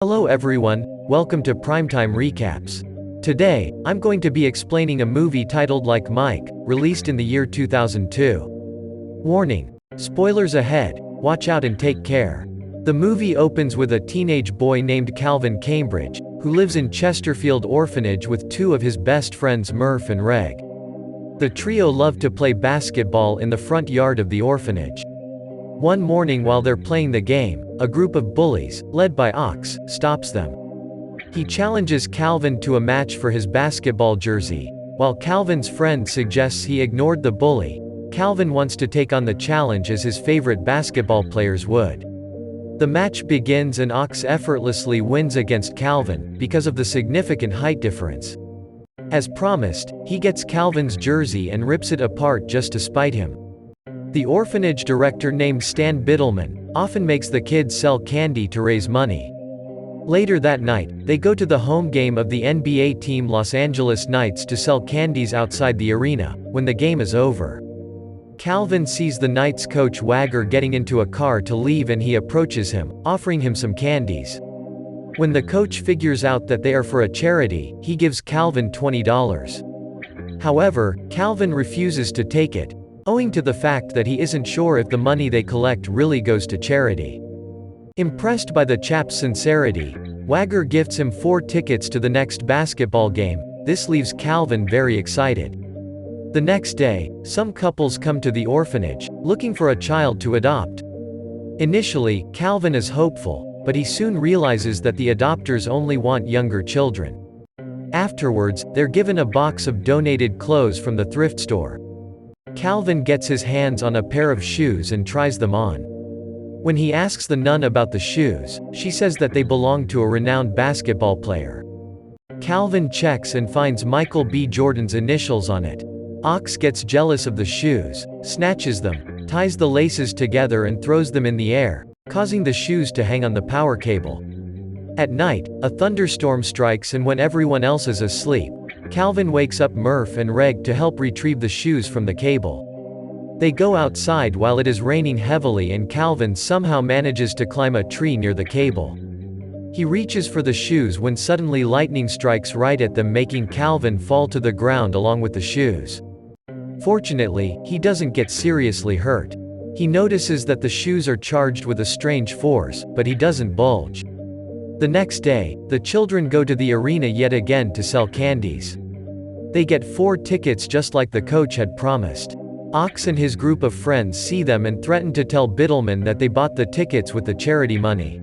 Hello everyone, welcome to Primetime Recaps. Today, I'm going to be explaining a movie titled Like Mike, released in the year 2002. Warning. Spoilers ahead, watch out and take care. The movie opens with a teenage boy named Calvin Cambridge, who lives in Chesterfield Orphanage with two of his best friends Murph and Reg. The trio love to play basketball in the front yard of the orphanage. One morning while they're playing the game, a group of bullies, led by Ox, stops them. He challenges Calvin to a match for his basketball jersey. While Calvin's friend suggests he ignored the bully, Calvin wants to take on the challenge as his favorite basketball players would. The match begins and Ox effortlessly wins against Calvin, because of the significant height difference. As promised, he gets Calvin's jersey and rips it apart just to spite him. The orphanage director named Stan Biddleman often makes the kids sell candy to raise money. Later that night, they go to the home game of the NBA team Los Angeles Knights to sell candies outside the arena. When the game is over, Calvin sees the Knights coach Wagger getting into a car to leave and he approaches him, offering him some candies. When the coach figures out that they are for a charity, he gives Calvin $20. However, Calvin refuses to take it, owing to the fact that he isn't sure if the money they collect really goes to charity. Impressed by the chap's sincerity, Wagger gifts him 4 tickets to the next basketball game. This leaves Calvin very excited. The next day, some couples come to the orphanage, looking for a child to adopt. Initially, Calvin is hopeful, but he soon realizes that the adopters only want younger children. Afterwards, they're given a box of donated clothes from the thrift store. Calvin gets his hands on a pair of shoes and tries them on. When he asks the nun about the shoes, she says that they belong to a renowned basketball player. Calvin checks and finds Michael B. Jordan's initials on it. Ox gets jealous of the shoes, snatches them, ties the laces together and throws them in the air, causing the shoes to hang on the power cable. At night, a thunderstorm strikes and when everyone else is asleep, Calvin wakes up Murph and Reg to help retrieve the shoes from the cable. They go outside while it is raining heavily and Calvin somehow manages to climb a tree near the cable. He reaches for the shoes when suddenly lightning strikes right at them, making Calvin fall to the ground along with the shoes. Fortunately, he doesn't get seriously hurt. He notices that the shoes are charged with a strange force, but he doesn't bulge. The next day, the children go to the arena yet again to sell candies. They get 4 tickets just like the coach had promised. Ox and his group of friends see them and threaten to tell Biddleman that they bought the tickets with the charity money.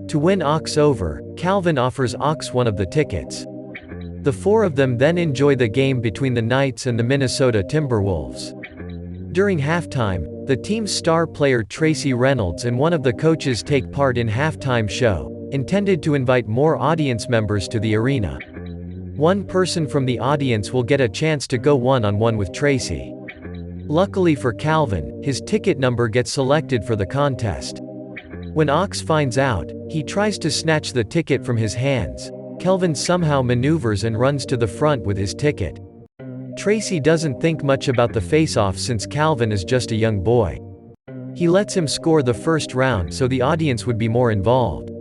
To win Ox over, Calvin offers Ox one of the tickets. The 4 of them then enjoy the game between the Knights and the Minnesota Timberwolves. During halftime, the team's star player Tracy Reynolds and one of the coaches take part in halftime show, intended to invite more audience members to the arena. One person from the audience will get a chance to go one-on-one with Tracy. Luckily for Calvin, his ticket number gets selected for the contest. When Ox finds out, he tries to snatch the ticket from his hands. Calvin somehow maneuvers and runs to the front with his ticket. Tracy doesn't think much about the face-off since Calvin is just a young boy. He lets him score the first round so the audience would be more involved.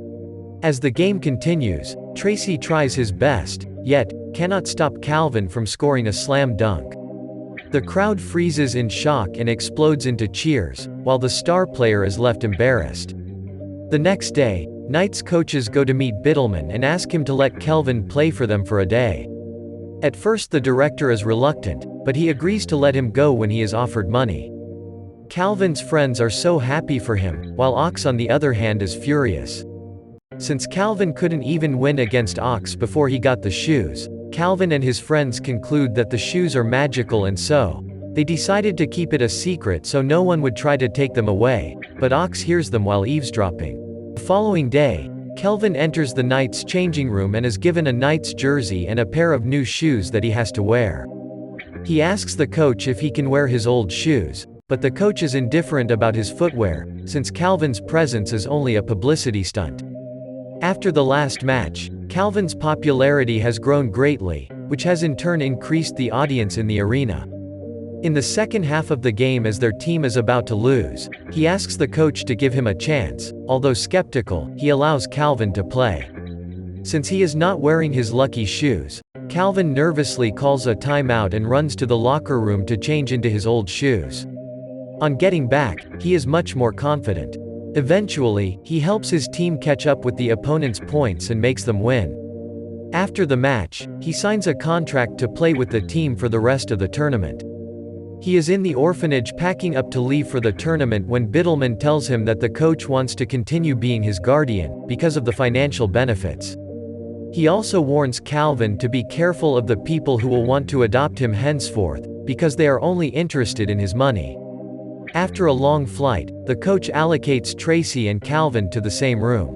As the game continues, Tracy tries his best, yet, cannot stop Calvin from scoring a slam dunk. The crowd freezes in shock and explodes into cheers, while the star player is left embarrassed. The next day, Knights coaches go to meet Biddleman and ask him to let Calvin play for them for a day. At first the director is reluctant, but he agrees to let him go when he is offered money. Calvin's friends are so happy for him, while Ox on the other hand is furious. Since Calvin couldn't even win against Ox before he got the shoes, Calvin and his friends conclude that the shoes are magical and so, they decided to keep it a secret so no one would try to take them away, but Ox hears them while eavesdropping. The following day, Calvin enters the Knights' changing room and is given a Knights jersey and a pair of new shoes that he has to wear. He asks the coach if he can wear his old shoes, but the coach is indifferent about his footwear, since Calvin's presence is only a publicity stunt. After the last match, Calvin's popularity has grown greatly, which has in turn increased the audience in the arena. In the second half of the game, as their team is about to lose, he asks the coach to give him a chance. Although skeptical, he allows Calvin to play. Since he is not wearing his lucky shoes, Calvin nervously calls a timeout and runs to the locker room to change into his old shoes. On getting back, he is much more confident. Eventually, he helps his team catch up with the opponent's points and makes them win. After the match, he signs a contract to play with the team for the rest of the tournament. He is in the orphanage packing up to leave for the tournament when Biddleman tells him that the coach wants to continue being his guardian, because of the financial benefits. He also warns Calvin to be careful of the people who will want to adopt him henceforth, because they are only interested in his money. After a long flight, the coach allocates Tracy and Calvin to the same room.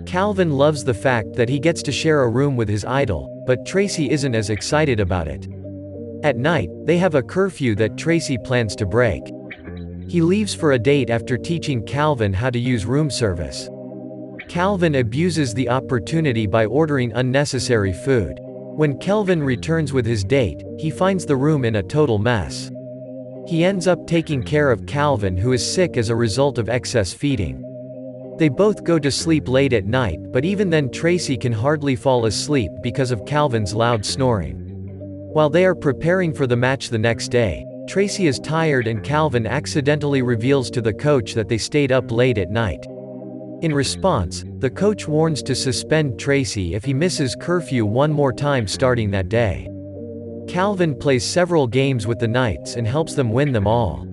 Calvin loves the fact that he gets to share a room with his idol, but Tracy isn't as excited about it. At night, they have a curfew that Tracy plans to break. He leaves for a date after teaching Calvin how to use room service. Calvin abuses the opportunity by ordering unnecessary food. When Calvin returns with his date, he finds the room in a total mess. He ends up taking care of Calvin, who is sick as a result of excess feeding. They both go to sleep late at night, but even then Tracy can hardly fall asleep because of Calvin's loud snoring. While they are preparing for the match the next day, Tracy is tired and Calvin accidentally reveals to the coach that they stayed up late at night. In response, the coach warns to suspend Tracy if he misses curfew one more time starting that day. Calvin plays several games with the Knights and helps them win them all.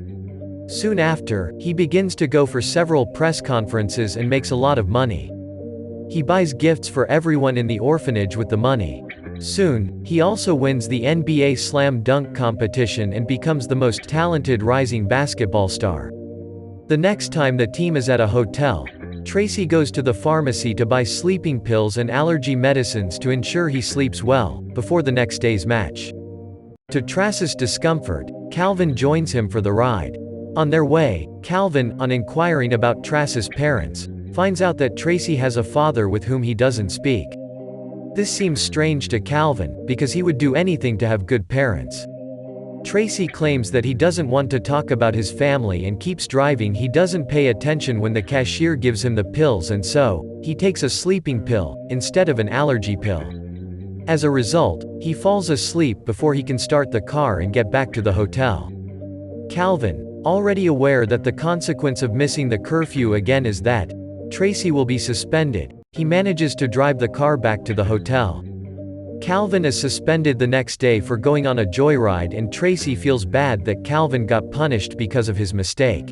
Soon after, he begins to go for several press conferences and makes a lot of money. He buys gifts for everyone in the orphanage with the money. Soon, he also wins the NBA slam dunk competition and becomes the most talented rising basketball star. The next time the team is at a hotel, Tracy goes to the pharmacy to buy sleeping pills and allergy medicines to ensure he sleeps well, before the next day's match. To Tracy's discomfort, Calvin joins him for the ride. On their way, Calvin, on inquiring about Tracy's parents, finds out that Tracy has a father with whom he doesn't speak. This seems strange to Calvin, because he would do anything to have good parents. Tracy claims that he doesn't want to talk about his family and keeps driving. He doesn't pay attention when the cashier gives him the pills, and so, he takes a sleeping pill, instead of an allergy pill. As a result, he falls asleep before he can start the car and get back to the hotel. Calvin, already aware that the consequence of missing the curfew again is that Tracy will be suspended, he manages to drive the car back to the hotel. Calvin is suspended the next day for going on a joyride, and Tracy feels bad that Calvin got punished because of his mistake.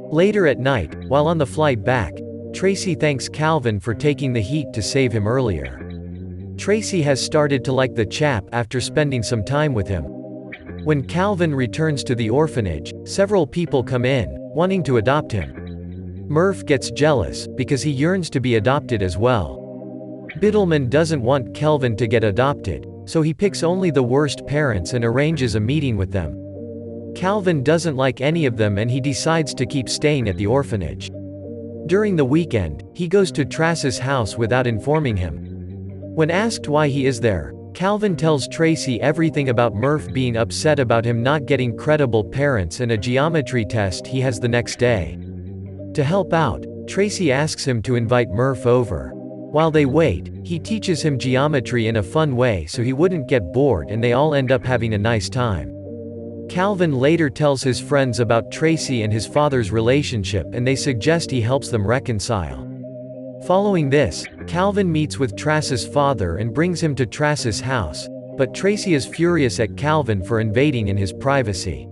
Later at night, while on the flight back, Tracy thanks Calvin for taking the heat to save him earlier. Tracy has started to like the chap after spending some time with him. When Calvin returns to the orphanage, several people come in, wanting to adopt him. Murph gets jealous, because he yearns to be adopted as well. Biddleman doesn't want Calvin to get adopted, so he picks only the worst parents and arranges a meeting with them. Calvin doesn't like any of them and he decides to keep staying at the orphanage. During the weekend, he goes to Tracy's house without informing him. When asked why he is there, Calvin tells Tracy everything about Murph being upset about him not getting credible parents and a geometry test he has the next day. To help out, Tracy asks him to invite Murph over. While they wait, he teaches him geometry in a fun way so he wouldn't get bored, and they all end up having a nice time. Calvin later tells his friends about Tracy and his father's relationship, and they suggest he helps them reconcile. Following this, Calvin meets with Tracy's father and brings him to Tracy's house, but Tracy is furious at Calvin for invading in his privacy.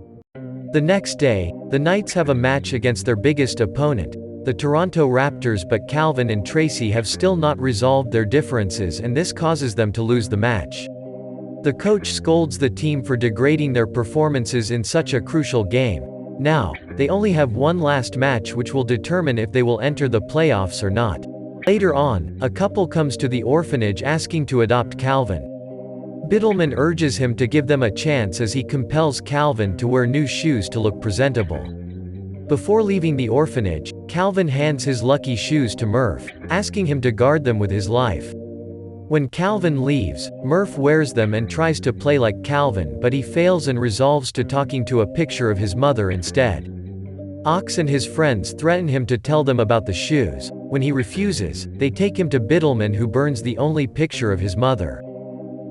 The next day, the Knights have a match against their biggest opponent, the Toronto Raptors, but Calvin and Tracy have still not resolved their differences, and this causes them to lose the match. The coach scolds the team for degrading their performances in such a crucial game. Now, they only have one last match which will determine if they will enter the playoffs or not. Later on, a couple comes to the orphanage asking to adopt Calvin. Biddleman urges him to give them a chance as he compels Calvin to wear new shoes to look presentable. Before leaving the orphanage, Calvin hands his lucky shoes to Murph, asking him to guard them with his life. When Calvin leaves, Murph wears them and tries to play like Calvin, but he fails and resolves to talking to a picture of his mother instead. Ox and his friends threaten him to tell them about the shoes. When he refuses, they take him to Biddleman, who burns the only picture of his mother.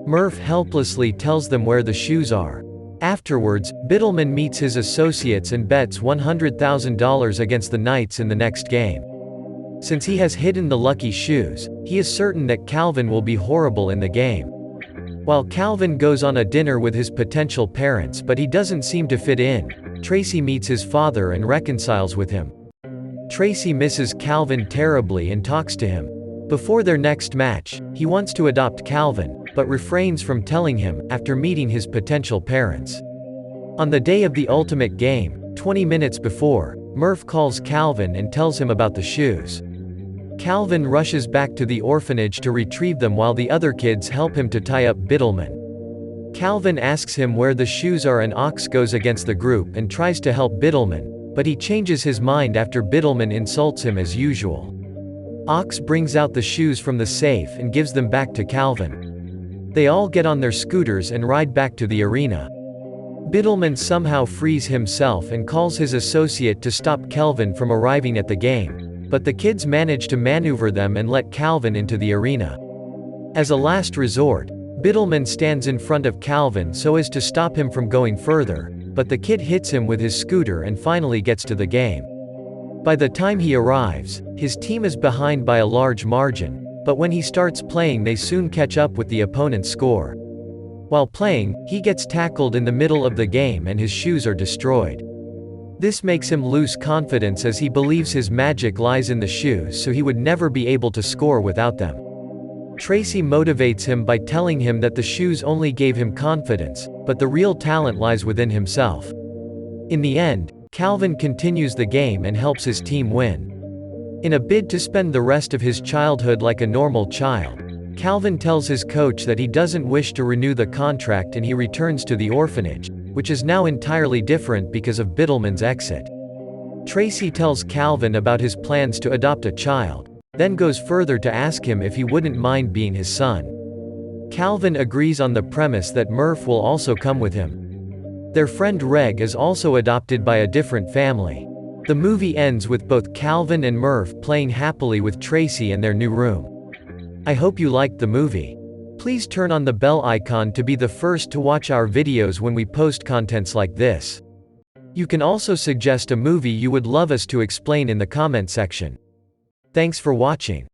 Murph helplessly tells them where the shoes are. Afterwards, Biddleman meets his associates and bets $100,000 against the Knights in the next game. Since he has hidden the lucky shoes, he is certain that Calvin will be horrible in the game. While Calvin goes on a dinner with his potential parents but he doesn't seem to fit in, Tracy meets his father and reconciles with him. Tracy misses Calvin terribly and talks to him. Before their next match, he wants to adopt Calvin, but refrains from telling him, after meeting his potential parents. On the day of the ultimate game, 20 minutes before, Murph calls Calvin and tells him about the shoes. Calvin rushes back to the orphanage to retrieve them while the other kids help him to tie up Biddleman. Calvin asks him where the shoes are and Ox goes against the group and tries to help Biddleman, but he changes his mind after Biddleman insults him as usual. Ox brings out the shoes from the safe and gives them back to Calvin. They all get on their scooters and ride back to the arena. Biddleman somehow frees himself and calls his associate to stop Calvin from arriving at the game, but the kids manage to maneuver them and let Calvin into the arena. As a last resort, Biddleman stands in front of Calvin so as to stop him from going further, but the kid hits him with his scooter and finally gets to the game. By the time he arrives, his team is behind by a large margin, but when he starts playing they soon catch up with the opponent's score. While playing, he gets tackled in the middle of the game and his shoes are destroyed. This makes him lose confidence as he believes his magic lies in the shoes, so he would never be able to score without them. Tracy motivates him by telling him that the shoes only gave him confidence, but the real talent lies within himself. In the end, Calvin continues the game and helps his team win. In a bid to spend the rest of his childhood like a normal child, Calvin tells his coach that he doesn't wish to renew the contract and he returns to the orphanage, which is now entirely different because of Biddleman's exit. Tracy tells Calvin about his plans to adopt a child, then goes further to ask him if he wouldn't mind being his son. Calvin agrees on the premise that Murph will also come with him. Their friend Reg is also adopted by a different family. The movie ends with both Calvin and Murph playing happily with Tracy in their new room. I hope you liked the movie. Please turn on the bell icon to be the first to watch our videos when we post contents like this. You can also suggest a movie you would love us to explain in the comment section. Thanks for watching.